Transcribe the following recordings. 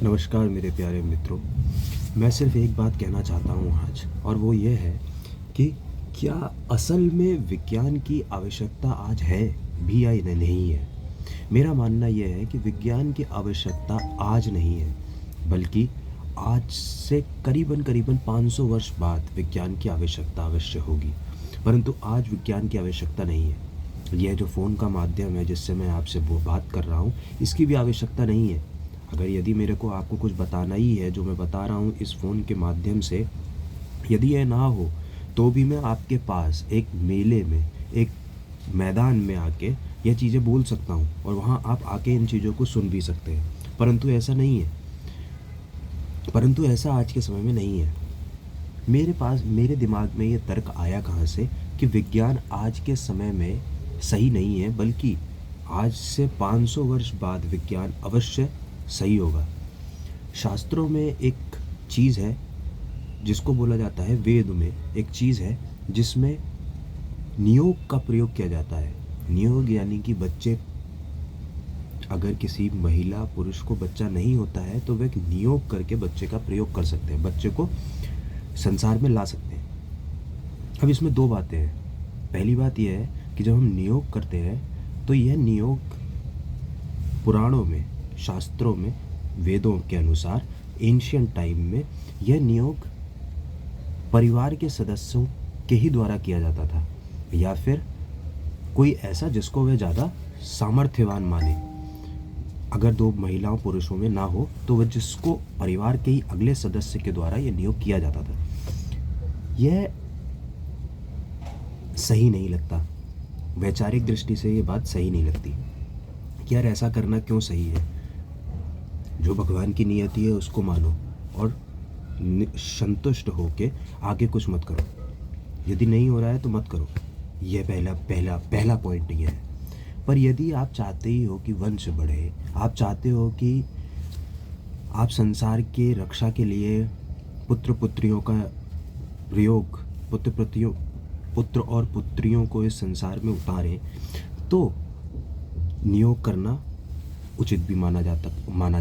नमस्कार मेरे प्यारे मित्रों। मैं सिर्फ़ एक बात कहना चाहता हूँ आज, और वो ये है कि क्या असल में विज्ञान की आवश्यकता आज है भी या नहीं है? मेरा मानना ये है कि विज्ञान की आवश्यकता आज नहीं है, बल्कि आज से करीबन-करीबन 500 वर्ष बाद विज्ञान की आवश्यकता अवश्य होगी। परंतु आज विज्ञान की आवश्यकता नहीं है। यह जो फ़ोन का माध्यम है जिससे मैं आपसे वो बात कर रहा हूँ, इसकी भी आवश्यकता नहीं है। अगर यदि मेरे को आपको कुछ बताना ही है जो मैं बता रहा हूँ इस फ़ोन के माध्यम से, यदि यह ना हो तो भी मैं आपके पास एक मेले में, एक मैदान में आके यह चीज़ें बोल सकता हूँ और वहाँ आप आके इन चीज़ों को सुन भी सकते हैं। परंतु ऐसा नहीं है। परंतु ऐसा आज के समय में नहीं है। मेरे दिमाग में ये तर्क आया कहाँ से कि विज्ञान आज के समय में सही नहीं है, बल्कि आज से 500 वर्ष बाद विज्ञान अवश्य सही होगा। शास्त्रों में एक चीज़ है जिसको बोला जाता है, वेद में एक चीज़ है जिसमें नियोग का प्रयोग किया जाता है। नियोग यानी कि बच्चे, अगर किसी महिला पुरुष को बच्चा नहीं होता है तो वे नियोग करके बच्चे का प्रयोग कर सकते हैं, बच्चे को संसार में ला सकते हैं। अब इसमें दो बातें हैं। पहली बात यह है कि जब हम नियोग करते हैं तो यह नियोग पुराणों में, शास्त्रों में, वेदों के अनुसार एंशियंट टाइम में यह नियोग परिवार के सदस्यों के ही द्वारा किया जाता था, या फिर कोई ऐसा जिसको वह ज़्यादा सामर्थ्यवान माने। अगर दो महिलाओं पुरुषों में ना हो तो वह जिसको परिवार के ही अगले सदस्य के द्वारा यह नियोग किया जाता था। यह सही नहीं लगता। वैचारिक दृष्टि से ये बात सही नहीं लगती कि यार ऐसा करना क्यों सही है। जो भगवान की नियति है उसको मानो और संतुष्ट हो के आगे कुछ मत करो। यदि नहीं हो रहा है तो मत करो। यह पहला पॉइंट ये है। पर यदि आप चाहते ही हो कि वंश बढ़े, आप चाहते हो कि आप संसार के रक्षा के लिए पुत्र पुत्रियों का प्रयोग, पुत्र और पुत्रियों को इस संसार में उतारें, तो नियोग करना उचित भी माना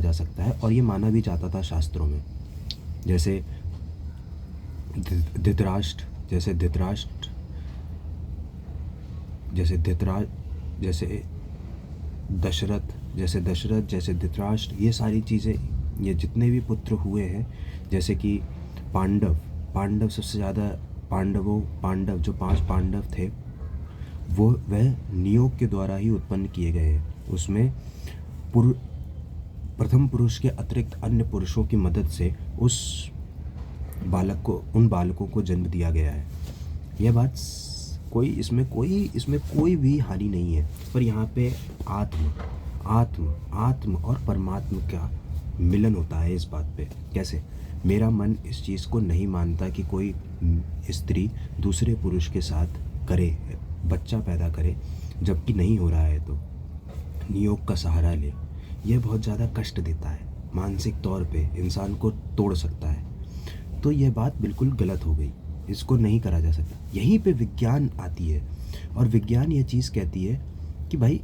जा सकता है, और ये माना भी जाता था शास्त्रों में। जैसे धृतराष्ट्र, जैसे दशरथ, जैसे धृतराष्ट्र, ये सारी चीज़ें, ये जितने भी पुत्र हुए हैं, जैसे कि पांडव सबसे ज़्यादा, पांडव जो 5 पांडव थे, वह नियोग के द्वारा ही उत्पन्न किए गए हैं। उसमें प्रथम पुरुष के अतिरिक्त अन्य पुरुषों की मदद से उन बालकों को जन्म दिया गया है। यह बात इसमें कोई भी हानि नहीं है। पर यहाँ पे आत्म और परमात्मा का मिलन होता है इस बात पे। कैसे? मेरा मन इस चीज़ को नहीं मानता कि कोई स्त्री दूसरे पुरुष के साथ करे, बच्चा पैदा करे, जबकि नहीं हो रहा है तो नियोग का सहारा ले। यह बहुत ज़्यादा कष्ट देता है, मानसिक तौर पे इंसान को तोड़ सकता है। तो यह बात बिल्कुल गलत हो गई, इसको नहीं करा जा सकता। यहीं पे विज्ञान आती है, और विज्ञान ये चीज़ कहती है कि भाई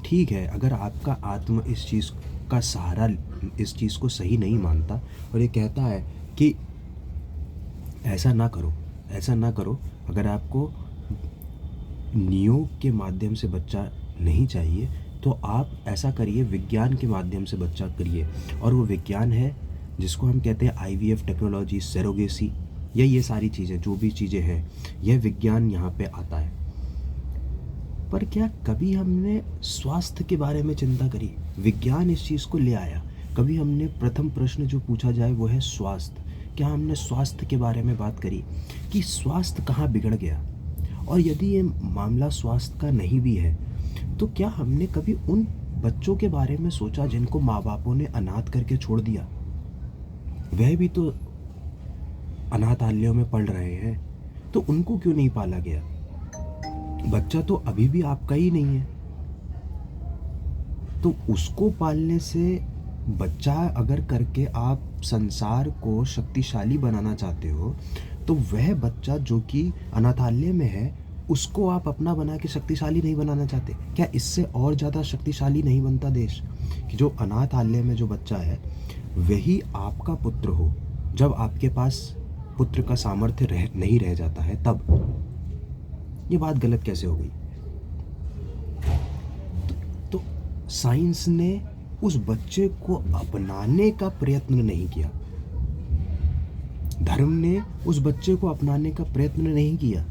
ठीक है, अगर आपका आत्मा इस चीज़ का सहारा, इस चीज़ को सही नहीं मानता और ये कहता है कि ऐसा ना करो, अगर आपको नियोग के माध्यम से बच्चा नहीं चाहिए तो आप ऐसा करिए, विज्ञान के माध्यम से बच्चा करिए। और वो विज्ञान है जिसको हम कहते हैं IVF टेक्नोलॉजी, सेरोगेसी, ये सारी चीज़ें, जो भी चीज़ें हैं, यह विज्ञान यहाँ पे आता है। पर क्या कभी हमने स्वास्थ्य के बारे में चिंता करी? विज्ञान इस चीज़ को ले आया। कभी हमने, प्रथम प्रश्न जो पूछा जाए वो है स्वास्थ्य। क्या हमने स्वास्थ्य के बारे में बात करी कि स्वास्थ्य कहाँ बिगड़ गया? और यदि ये मामला स्वास्थ्य का नहीं भी है तो क्या हमने कभी उन बच्चों के बारे में सोचा जिनको माँ बापों ने अनाथ करके छोड़ दिया? वह भी तो अनाथालयों में पढ़ रहे हैं, तो उनको क्यों नहीं पाला गया? बच्चा तो अभी भी आपका ही नहीं है, तो उसको पालने से, बच्चा अगर करके आप संसार को शक्तिशाली बनाना चाहते हो, तो वह बच्चा जो कि अनाथालय में है उसको आप अपना बना के शक्तिशाली नहीं बनाना चाहते? क्या इससे और ज़्यादा शक्तिशाली नहीं बनता देश? कि जो अनाथालय में जो बच्चा है वही आपका पुत्र हो जब आपके पास पुत्र का सामर्थ्य नहीं रह जाता है तब। ये बात गलत कैसे हो गई? तो साइंस ने उस बच्चे को अपनाने का प्रयत्न नहीं किया, धर्म ने उस बच्चे को अपनाने का प्रयत्न नहीं किया।